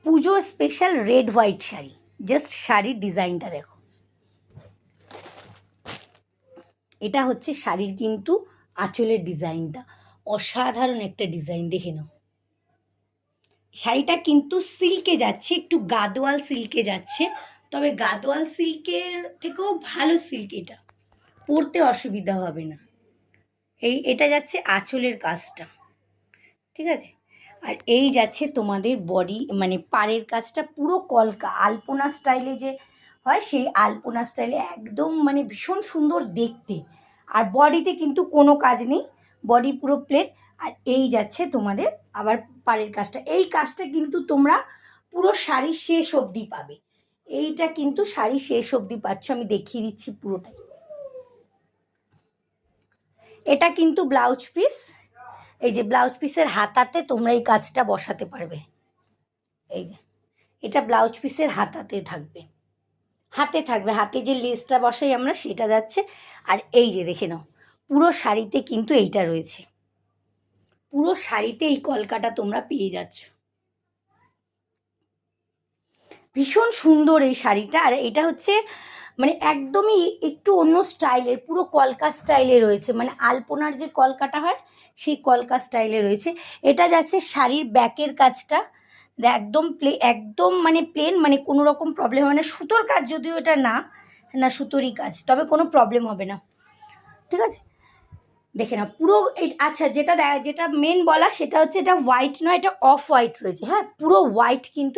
পুজো special red white sari. Just শাড়ির ডিজাইনটা দেখো, এটা হচ্ছে শাড়ির কিন্তু আঁচলের ডিজাইনটা, অসাধারণ একটা ডিজাইন, দেখে নাও। শাড়িটা কিন্তু সিল্কে যাচ্ছে, একটু গাদোয়াল সিল্কে যাচ্ছে, তবে গাদোয়াল সিল্কের থেকেও ভালো সিল্ক, এটা পরতে অসুবিধা হবে না। এটা যাচ্ছে আঁচলের কাজটা, ঠিক আছে। আর এই যাচ্ছে তোমাদের বডি মানে পাড়ের কাজটা, পুরো কলকা আলপনা স্টাইলে যে হয়, সেই আলপনা স্টাইলে একদম মানে ভীষণ সুন্দর দেখতে। আর বডিতে কিন্তু কোনো কাজ নেই, বডি পুরো প্লেন। আর এই যাচ্ছে তোমাদের আবার পাড়ের কাজটা, এই কাজটা কিন্তু তোমরা পুরো শাড়ি শেষ অবধি পাবে। এইটা কিন্তু শাড়ি শেষ অবধি পাচ্ছ, আমি দেখিয়ে দিচ্ছি পুরোটাই। এটা কিন্তু ব্লাউজ পিস, এই যে ব্লাউজ পিসের হাতাতে তোমরা এই কাজটা বসাতে পারবে। এই যে এটা ব্লাউজ পিসের হাতাতে থাকবে, হাতে যে লেসটা বসাই আমরা সেটা যাচ্ছে। আর এই যে দেখে নাও, পুরো শাড়িতে কিন্তু এইটা রয়েছে, পুরো শাড়িতে এই কলকাটা তোমরা পেয়ে যাচ্ছ। ভীষণ সুন্দর এই শাড়িটা। আর এটা হচ্ছে মানে একদমই একটু অন্য স্টাইলের, পুরো কলকা স্টাইলে রয়েছে, মানে আলপনার যে কলকাটা হয় সেই কলকা স্টাইলে রয়েছে। এটা যাচ্ছে শাড়ির ব্যাকের কাজটা, একদম মানে প্লেন, মানে কোনো রকম প্রবলেম হবে না। সুতোর কাজ যদিও এটা না সুতোরই কাজ, তবে কোনো প্রবলেম হবে না, ঠিক আছে। দেখে না পুরো আচ্ছা, যেটা মেন বলা সেটা হচ্ছে এটা হোয়াইট নয়, এটা অফ হোয়াইট রয়েছে, হ্যাঁ পুরো হোয়াইট কিন্তু